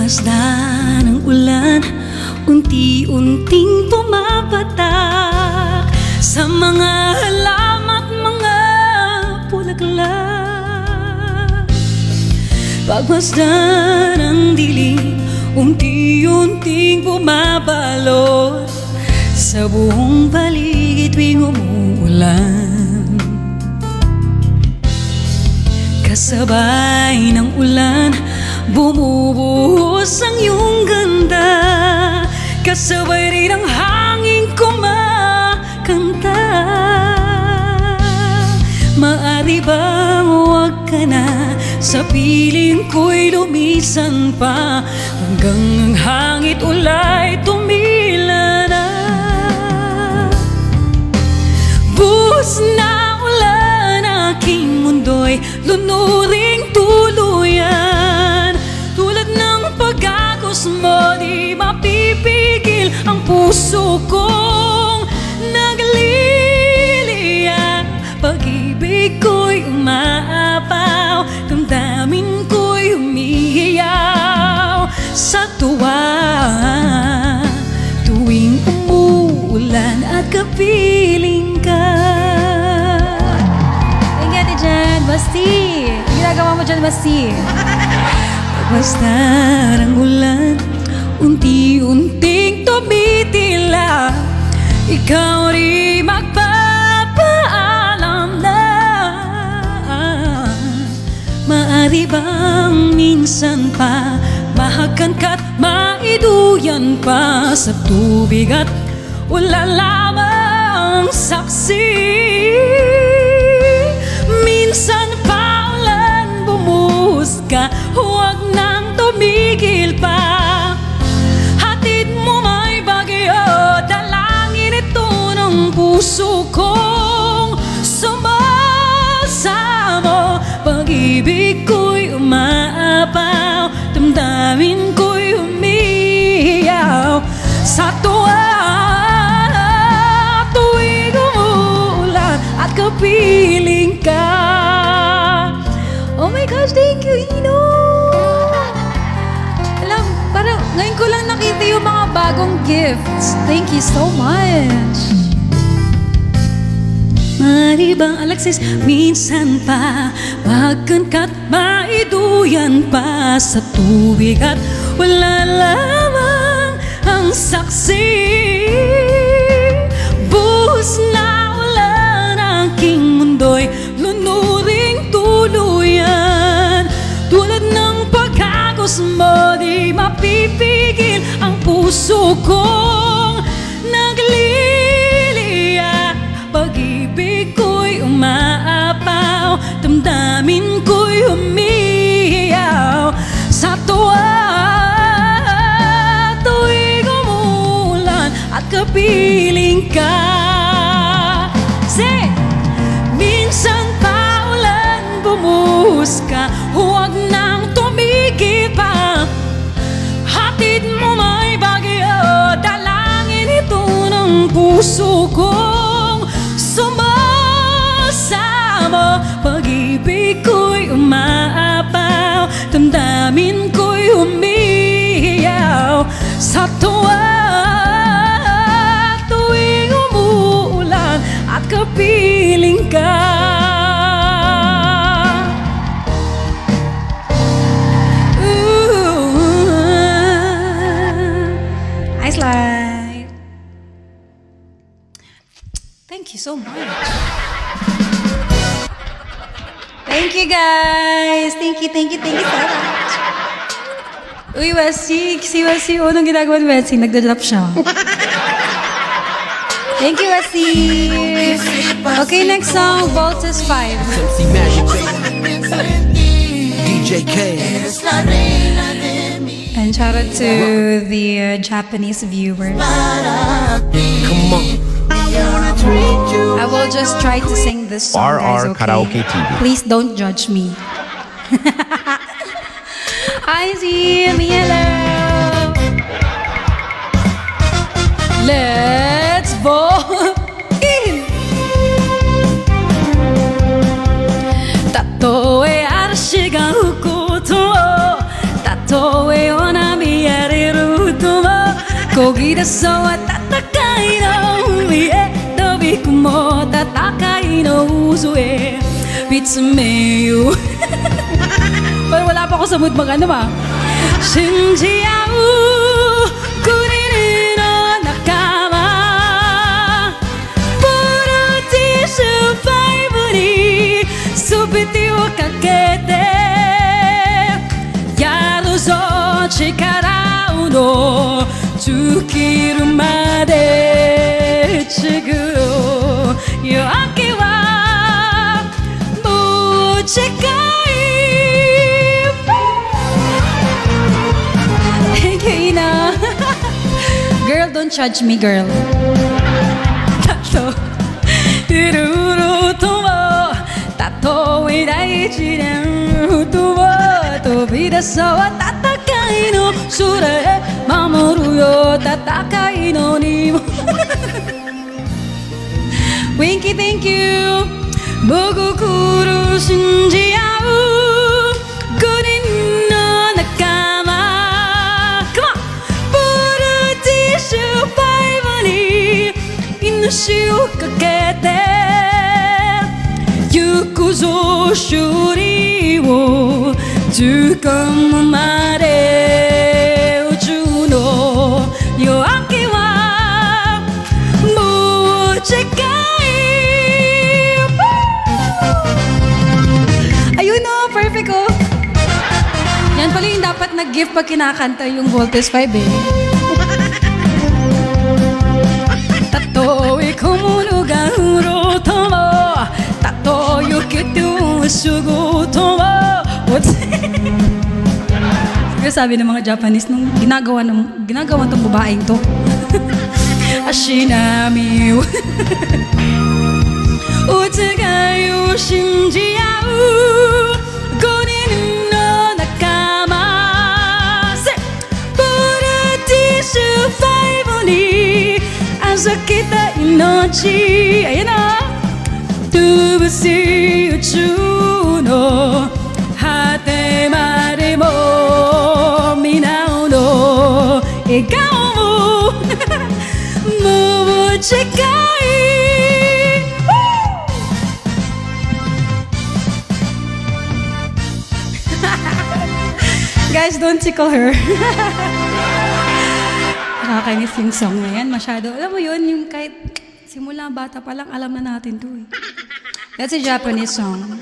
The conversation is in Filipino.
Pagmasdan ng ulan, unti-unting pumapatak sa mga halaman, mga bulaklak. Pagmasdan ng dilim, unti-unting bumabalot sa buong paligid tuwing umuulan. Kasabay ng ulan, bumubuhos ang iyong ganda. Kasabay rin ang hangin kumakanta. Maari bang huwag ka na sa piling ko'y lumisan pa, hanggang ang hangit ulay tumila na. Buhos na ulan, aking mundo'y lunuring tuluyan. Tulad ng pag-agos mo, di mapipigil ang puso kong nagliliya. Pag-ibig ko'y umaapaw, damdamin ko'y humihiyaw sa tuwa. Tuwing umuulan at kapiling ka. Ingat dyan, Basti. Ginagawa mo dyan, Basti. Basta ng ulan, unti-unting tumitila. Ikaw rin magpapaalam na. Maari bang minsan pa mahagan ka't maiduyan pa sa tubig at wala lamang saksi? Minsan pa ulan, bumuhos ka, huwag nang tumigil pa. Hatid mo may bagyo, dalangin ito ng puso kong sumasamo. Pag-ibig ko'y umaapaw, damdamin ko'y humihiyaw sa tuwa. Tuwing umuulan at kapiling ka. Oh my gosh, thank you, Ino! Alam, parang ngayon ko lang nakita yung mga bagong gifts. Thank you so much. Maari bang Alexis, minsan pa mahagan ka't maiduyan pa sa tubig at wala lamang ang saksi? Buhos na ulan, aking mundo'y lunuring tuluyan. Tulad ng pag-agos mo, di mapipigil ang puso kong nagliliya. Pag-ibig ko'y umaapaw, damdamin ko'y humihiyaw sa tuwa. Tuwing umuulan at kapiling ka. Say! Minsan pa ulan, bumuhos ka, huwag nang tumigil pa. Hatid mo may bagyo, dalangin ito ng puso kong sumasamo. Pag-ibig ko'y umaapaw, damdamin ko'y humihiyaw sa tuwa. Tuwing umuulan at kapiling ka. I slide. Thank you so much. Thank you, guys. Thank you so much. Uy, Wesley. Si Wesley, anong ginagawa ni Wesley? Nagda-drop siya. Thank you, Wesley. Okay, next song, Voltus 5. DJ K. And shout out to the Japanese viewers. Come on. I will just try to sing this song, guys, RR okay? Karaoke TV. Please don't judge me. Hi, Z. Hello. Let's go in. Tatoe arashi ga fuku to, tatoe onami そは戦いの海へ飛び込もう戦いの渦へ見つめようParang wala pa ako sa mood mag ano ba 신지야우 우리는 nakama 부르지 survivor이 수비티をかけてやるぞ力を尽きるまで지금夜明けはもう近いGirl, don't judge me, girl. Tato, iruro tomo, tato irai jiren tomo, tobidaso wa tatakai no sura e mamoru yo tatakai no ni. Winky, thank you. Bogokuru shinjiyau.命をかけて行くぞ勝利を掴むまで宇宙の夜明けはもう近い Ayun o, perfect o Yan pala yung dapat nag-gift pag kinakanta yung Voltes 5 ehたとえ小物が売ろうともたとえ受けてもすぐともSiguro sabi ng mga Japanese nung ginagawa tong babaeng to Ashinami Utsugai o shinjiyau Gonin no nakama Buruti survival ni Asa kita inochi Ayan na Tubusi uchu no Hate mare mo Minao no Egao mo Mo chikai Guys, don't tickle her Nakakainis yung song na yan. Masyado. Alam mo yun, yung kahit simula bata pa lang, alam na natin to eh. That's a Japanese song.